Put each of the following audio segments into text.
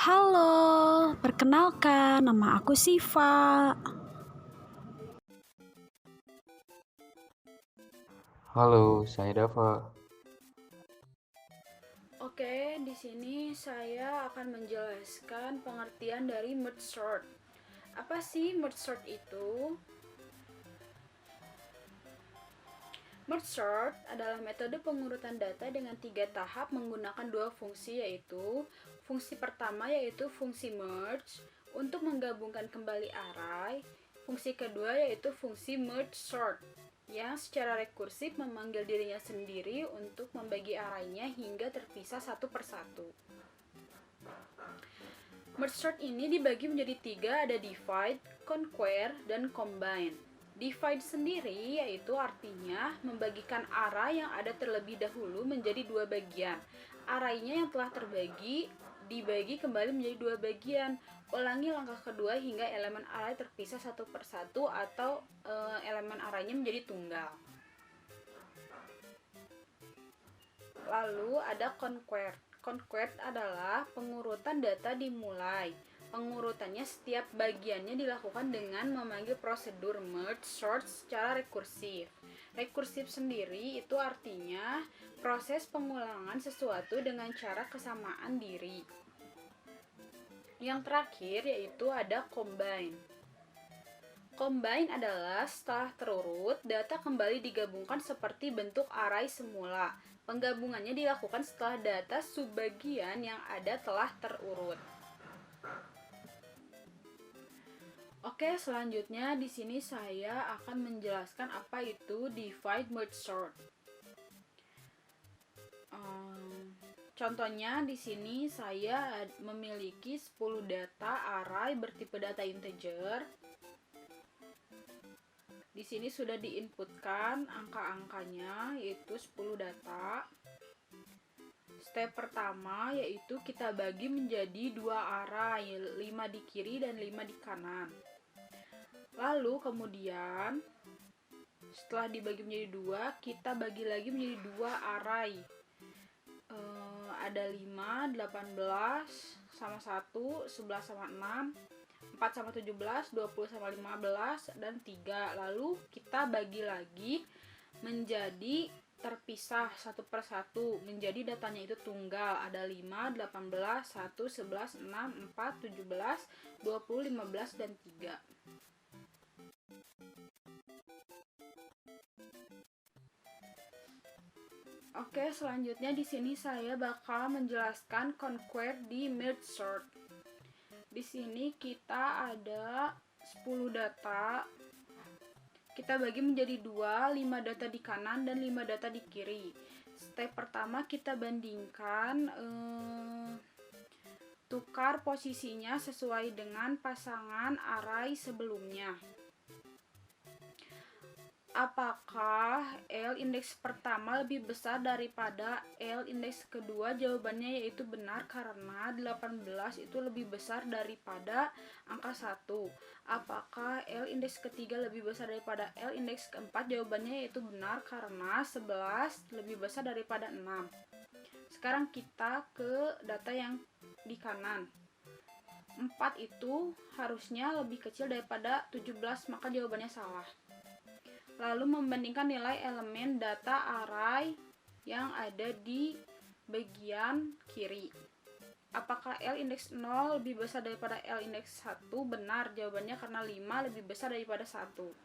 Halo, perkenalkan nama aku Siva. Halo, saya Dava. Oke, di sini saya akan menjelaskan pengertian dari merge sort. Apa sih merge sort itu? Merge sort adalah metode pengurutan data dengan 3 tahap menggunakan 2 fungsi, yaitu fungsi pertama yaitu fungsi merge untuk menggabungkan kembali array, fungsi kedua yaitu fungsi merge sort yang secara rekursif memanggil dirinya sendiri untuk membagi arraynya hingga terpisah satu persatu. Merge sort ini dibagi menjadi 3, ada divide, conquer, dan combine. Divide sendiri yaitu artinya membagikan array yang ada terlebih dahulu menjadi 2 bagian. Arraynya yang telah terbagi dibagi kembali menjadi 2 bagian. Ulangi langkah kedua hingga elemen array terpisah satu persatu atau elemen arraynya menjadi tunggal. Lalu ada conquer. Conquer adalah pengurutan data dimulai. Pengurutannya setiap bagiannya dilakukan dengan memanggil prosedur merge sort secara rekursif. Rekursif sendiri itu artinya proses pengulangan sesuatu dengan cara kesamaan diri. Yang terakhir yaitu ada combine. Combine adalah setelah terurut, data kembali digabungkan seperti bentuk array semula. Penggabungannya dilakukan setelah data subbagian yang ada telah terurut. Oke, selanjutnya di sini saya akan menjelaskan apa itu divide merge sort. Contohnya di sini saya memiliki 10 data array bertipe data integer. Di sini sudah diinputkan angka-angkanya yaitu 10 data. Step pertama yaitu kita bagi menjadi 2 array, 5 di kiri dan 5 di kanan. Lalu kemudian setelah dibagi menjadi 2, kita bagi lagi menjadi 2 array. Ada 5, 18 sama 1, 11 sama 6, 4 sama 17, 20 sama 15, dan 3. Lalu kita bagi lagi menjadi terpisah satu persatu menjadi datanya itu tunggal, ada 5, 18, 1, 11, 6, 4, 17, 20, 15, dan 3. Oke, selanjutnya di sini saya bakal menjelaskan conquer di merge sort. Di sini kita ada 10 data. Kita bagi menjadi 2, 5 data di kanan dan 5 data di kiri. Step pertama kita bandingkan tukar posisinya sesuai dengan pasangan array sebelumnya. Apakah L indeks pertama lebih besar daripada L indeks kedua? Jawabannya yaitu benar karena 18 itu lebih besar daripada angka 1. Apakah L indeks ketiga lebih besar daripada L indeks keempat? Jawabannya yaitu benar karena 11 lebih besar daripada 6. Sekarang kita ke data yang di kanan. 4 itu harusnya lebih kecil daripada 17, maka jawabannya salah. Lalu membandingkan nilai elemen data array yang ada di bagian kiri. Apakah L indeks 0 lebih besar daripada L indeks 1? Benar, jawabannya karena 5 lebih besar daripada 1.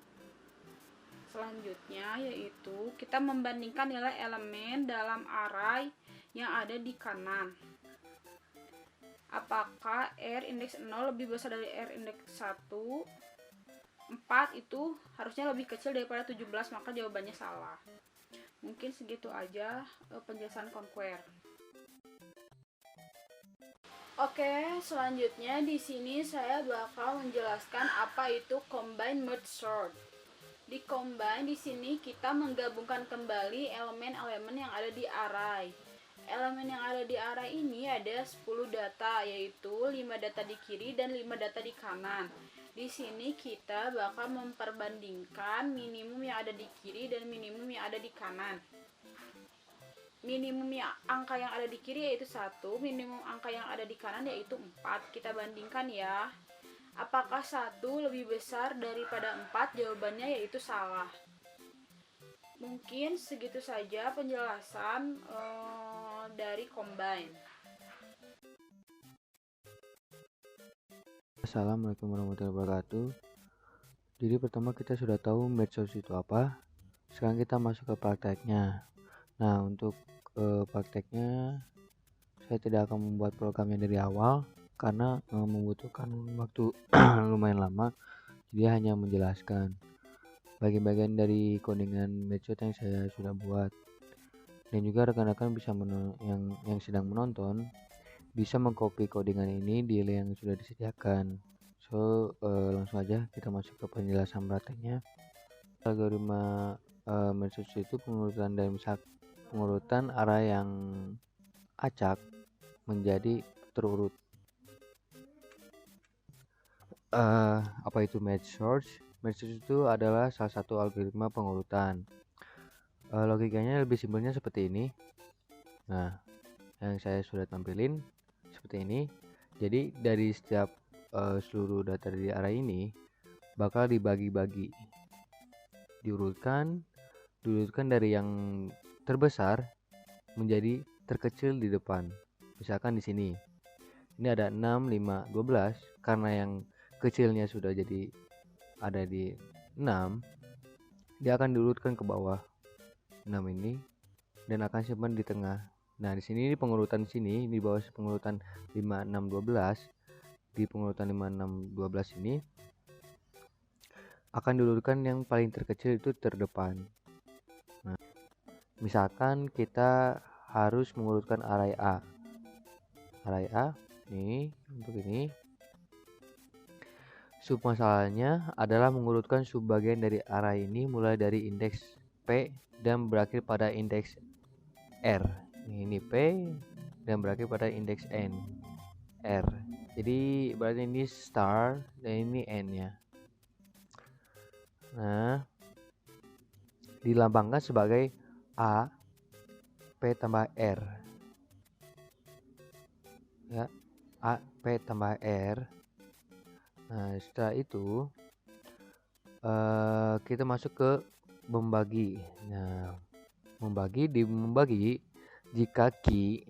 Selanjutnya yaitu kita membandingkan nilai elemen dalam array yang ada di kanan. Apakah R indeks 0 lebih besar dari R indeks 1? 4 itu harusnya lebih kecil daripada 17, maka jawabannya salah. Mungkin segitu aja penjelasan conquer. Oke, selanjutnya di sini saya bakal menjelaskan apa itu combine merge sort. Di combine di sini kita menggabungkan kembali elemen-elemen yang ada di array. Elemen yang ada di array ini ada 10 data, yaitu 5 data di kiri dan 5 data di kanan. Di sini kita bakal memperbandingkan minimum yang ada di kiri dan minimum yang ada di kanan. minimum angka yang ada di kiri yaitu 1, minimum angka yang ada di kanan yaitu 4. Kita bandingkan ya. Apakah 1 lebih besar daripada 4? Jawabannya yaitu salah. Mungkin segitu saja penjelasan dari combine. Assalamualaikum warahmatullahi wabarakatuh. Jadi pertama kita sudah tahu match source itu apa. Sekarang kita masuk ke prakteknya. Nah, untuk prakteknya saya tidak akan membuat programnya dari awal karena membutuhkan waktu lumayan lama. Jadi hanya menjelaskan bagian-bagian dari codingan match source yang saya sudah buat. Dan juga rekan-rekan bisa yang sedang menonton bisa mengcopy codingan ini di link yang sudah disediakan. So langsung aja kita masuk ke penjelasan prakteknya. Algoritma match source itu pengurutan array yang acak menjadi terurut. Apa itu match source? Match source itu adalah salah satu algoritma pengurutan. Logikanya lebih simpelnya seperti ini. Nah, yang saya sudah tampilin seperti ini. Jadi dari setiap seluruh data di array ini bakal dibagi-bagi, diurutkan dari yang terbesar menjadi terkecil di depan. Misalkan di sini ini ada 6, 5, 12. Karena yang kecilnya sudah jadi ada di 6, dia akan diurutkan ke bawah 6 ini dan akan simpan di tengah. Nah, di sini pengurutan sini di bawah pengurutan 5, 6, 12. Di pengurutan 5, 6, 12 ini akan diurutkan yang paling terkecil itu terdepan. Nah, misalkan kita harus mengurutkan array A. Array A ini untuk ini. Sub masalahnya adalah mengurutkan subbagian dari array ini mulai dari indeks P dan berakhir pada indeks R. Ini P dan berakhir pada indeks N, R. Jadi berarti ini star dan ini N ya. Nah, dilambangkan sebagai A P tambah R ya, A P tambah R. Nah, setelah itu kita masuk ke membagi. Nah, membagi jika key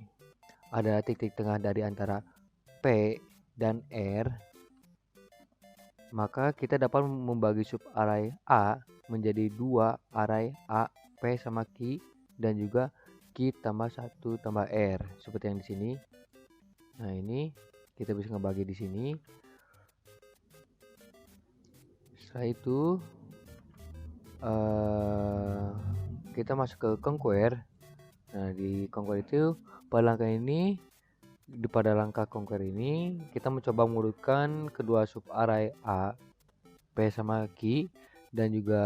adalah titik tengah dari antara P dan R, maka kita dapat membagi sub array A menjadi 2 array A P sama key dan juga key tambah 1 tambah R seperti yang di sini. Nah, ini kita bisa ngebagi di sini. Setelah itu kita masuk ke conquer. Nah, di conquer itu pada langkah ini kita mencoba mengurutkan kedua sub array A P sama Q dan juga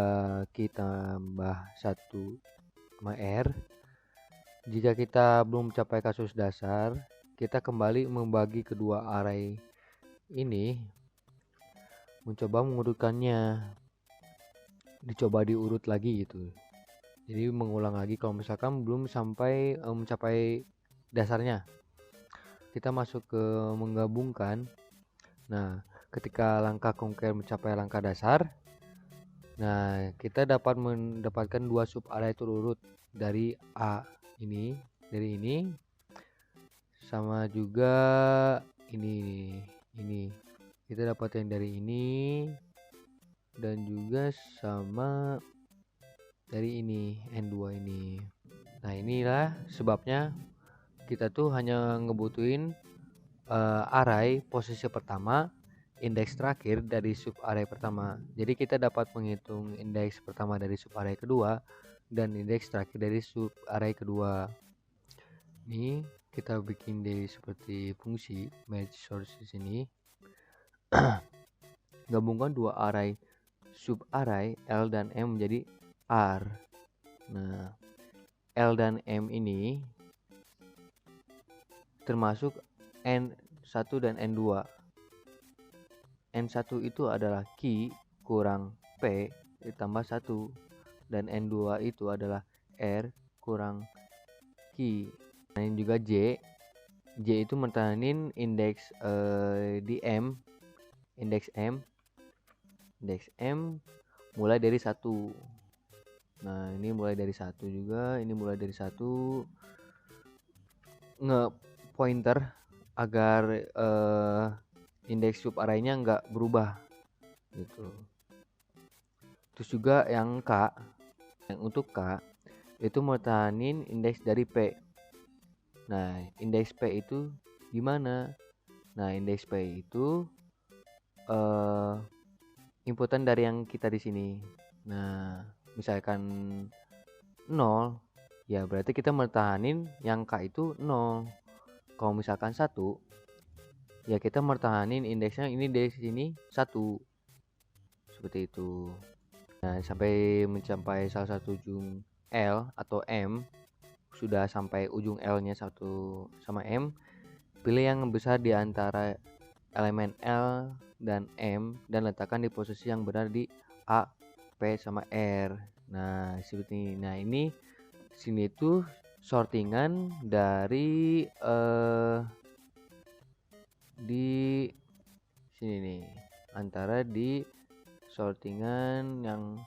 Q tambah 1 sama R. Jika kita belum mencapai kasus dasar, kita kembali membagi kedua array ini, mencoba mengurutkannya, dicoba diurut lagi gitu. Jadi mengulang lagi kalau misalkan belum sampai mencapai dasarnya. Kita masuk ke menggabungkan. Nah, ketika langkah conquer mencapai langkah dasar, nah kita dapat mendapatkan dua sub array terurut dari A ini, dari ini, sama juga ini kita dapat yang dari ini dan juga sama dari ini N2 ini. Nah, inilah sebabnya kita tuh hanya ngebutuhin array posisi pertama, indeks terakhir dari sub array pertama. Jadi kita dapat menghitung indeks pertama dari sub array kedua dan indeks terakhir dari sub array kedua. Ini kita bikin dari seperti fungsi match source di sini. Gabungkan dua array sub array L dan M menjadi R. Nah, L dan M ini termasuk N1 dan N2. N1 itu adalah Q kurang P ditambah 1 dan N2 itu adalah R kurang key. Nah, ini juga J itu mertahanin indeks di M, indeks M mulai dari 1. Nah, ini mulai dari 1 juga, ini mulai dari 1, nge-pointer agar indeks sub array-nya nggak berubah gitu. Terus juga yang untuk K itu mertahanin indeks dari P. Nah, indeks P itu gimana? Nah, indeks P itu inputan dari yang kita di sini. Nah, misalkan 0, ya berarti kita mertahanin yang K itu 0. Kalau misalkan 1, ya kita mertahanin indeksnya ini dari sini 1. Seperti itu. Nah, sampai mencapai salah satu ujung L atau M, sudah sampai ujung L-nya 1 sama M, pilih yang besar di antara elemen L dan M dan letakkan di posisi yang benar di A, P sama R. Nah, seperti ini. Nah, ini sini tuh sortingan dari di sini nih, antara di sortingan yang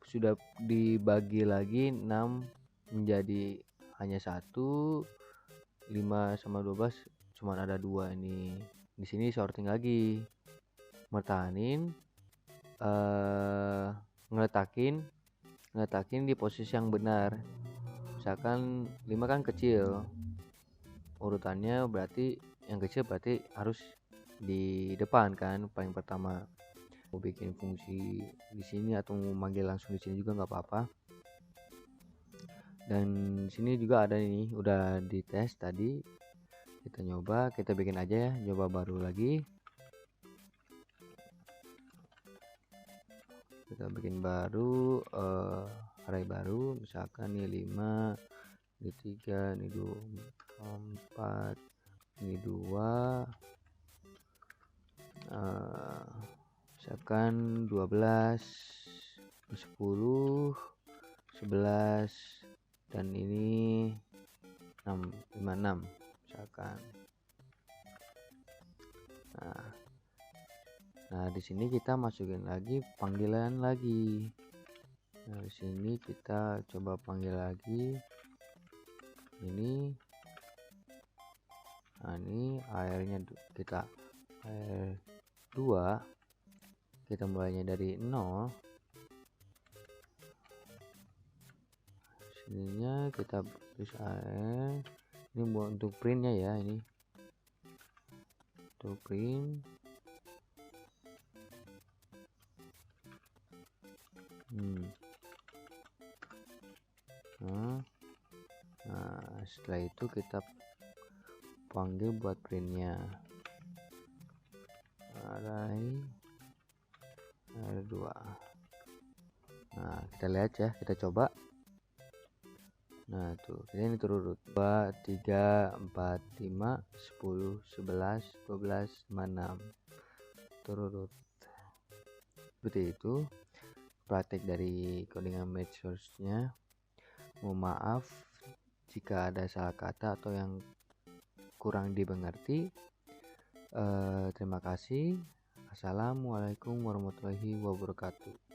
sudah dibagi lagi 6 menjadi hanya 1, 5 sama 12 cuma ada 2 ini. Di sini sorting lagi, mertahanin ngeletakin di posisi yang benar. Misalkan 5 kan kecil, urutannya berarti yang kecil berarti harus di depan kan, paling pertama. Mau bikin fungsi di sini atau mau manggil langsung di sini juga nggak apa-apa. Dan sini juga ada ini, udah dites tadi. Kita nyoba, kita bikin aja ya, coba baru lagi. Kita bikin baru array baru, misalkan ini 5, ini 3, ini 2, 4, ini 2, misalkan 12, 10, 11, dan ini 6, 56 misalkan. Nah, di sini kita masukin lagi panggilan lagi. Nah, di sini kita coba panggil lagi ini. Nah, ini airnya kita air 2, kita mulainya dari 0. Sininya kita tulis air. Ini buat untuk printnya ya, ini untuk print. Nah, setelah itu kita panggil buat printnya array 2. Nah, kita lihat ya, kita coba. Nah, tuh ini terurut 2, 3, 4, 5, 10, 11, 12, 6 terurut. Seperti itu praktek dari codingan match source-nya. Mohon maaf jika ada salah kata atau yang kurang dimengerti. Terima kasih. Assalamualaikum warahmatullahi wabarakatuh.